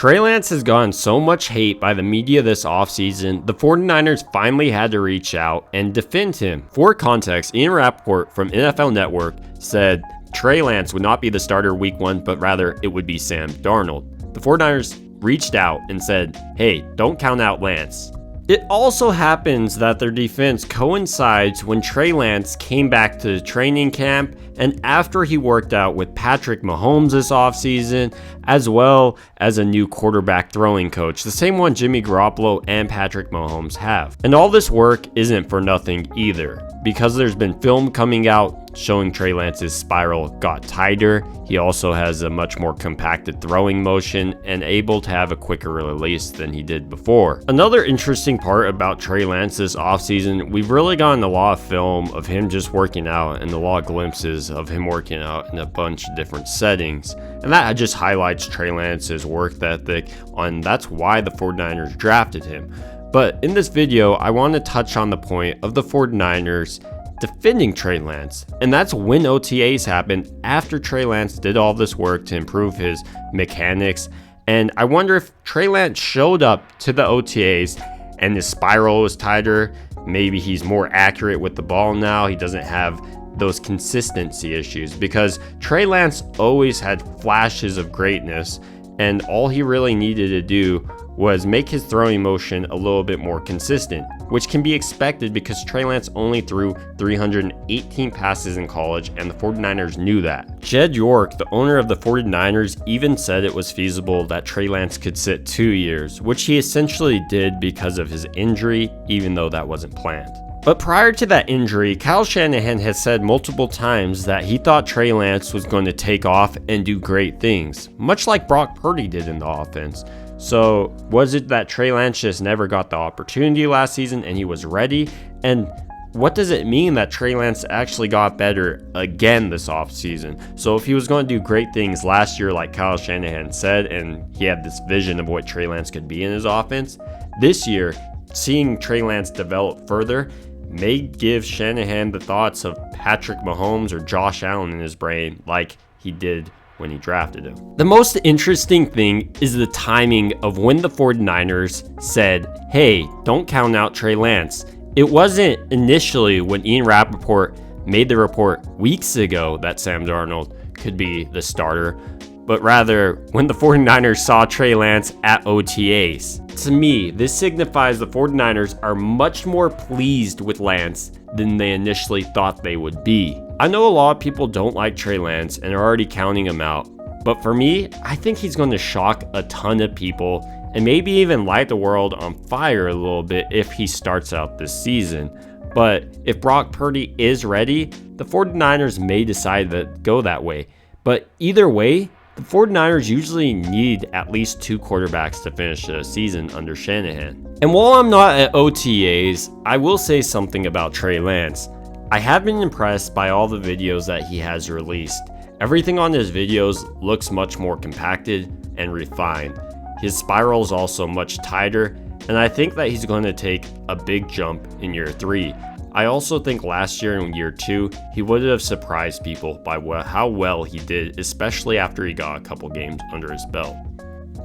Trey Lance has gotten so much hate by the media this offseason, the 49ers finally had to reach out and defend him. For context, Ian Rappaport from NFL Network said Trey Lance would not be the starter week 1, but rather it would be Sam Darnold. The 49ers reached out and said, hey, don't count out Lance. It also happens that their defense coincides when Trey Lance came back to training camp and after he worked out with Patrick Mahomes this offseason, as well as a new quarterback throwing coach, the same one Jimmy Garoppolo and Patrick Mahomes have. And all this work isn't for nothing either, because there's been film coming out showing Trey Lance's spiral got tighter. He also has a much more compacted throwing motion and able to have a quicker release than he did before. Another interesting part about Trey Lance this offseason, we've really gotten a lot of film of him just working out and a lot of glimpses of him working out in a bunch of different settings. And that just highlights Trey Lance's work ethic, and that's why the 49ers drafted him. But in this video, I want to touch on the point of the 49ers defending Trey Lance, and that's when OTAs happened after Trey Lance did all this work to improve his mechanics. And I wonder if Trey Lance showed up to the OTAs and his spiral was tighter, maybe he's more accurate with the ball now, he doesn't have those consistency issues, because Trey Lance always had flashes of greatness, and all he really needed to do was make his throwing motion a little bit more consistent, which can be expected because Trey Lance only threw 318 passes in college, and the 49ers knew that. Jed York, the owner of the 49ers, even said it was feasible that Trey Lance could sit 2 years, which he essentially did because of his injury, even though that wasn't planned. But prior to that injury, Kyle Shanahan has said multiple times that he thought Trey Lance was going to take off and do great things, much like Brock Purdy did in the offense. So was it that Trey Lance just never got the opportunity last season and he was ready? And what does it mean that Trey Lance actually got better again this offseason? So if he was going to do great things last year like Kyle Shanahan said, and he had this vision of what Trey Lance could be in his offense, this year, seeing Trey Lance develop further may give Shanahan the thoughts of Patrick Mahomes or Josh Allen in his brain like he did when he drafted him. The most interesting thing is the timing of when the 49ers said, hey, don't count out Trey Lance. It wasn't initially when Ian Rappaport made the report weeks ago that Sam Darnold could be the starter, but rather when the 49ers saw Trey Lance at OTAs. To me, this signifies the 49ers are much more pleased with Lance than they initially thought they would be. I know a lot of people don't like Trey Lance and are already counting him out, but for me, I think he's going to shock a ton of people and maybe even light the world on fire a little bit if he starts out this season. But if Brock Purdy is ready, the 49ers may decide to go that way. But either way, the 49ers usually need at least 2 quarterbacks to finish the season under Shanahan. And while I'm not at OTAs, I will say something about Trey Lance. I have been impressed by all the videos that he has released. Everything on his videos looks much more compacted and refined. His spiral is also much tighter, and I think that he's going to take a big jump in year 3. I also think last year in year 2, he would have surprised people by how well he did, especially after he got a couple games under his belt.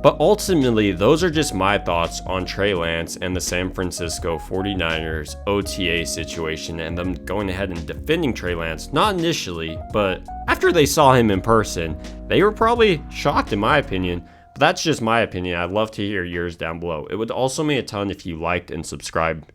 But ultimately, those are just my thoughts on Trey Lance and the San Francisco 49ers OTA situation and them going ahead and defending Trey Lance, not initially, but after they saw him in person. They were probably shocked in my opinion, but that's just my opinion. I'd love to hear yours down below. It would also mean a ton if you liked and subscribed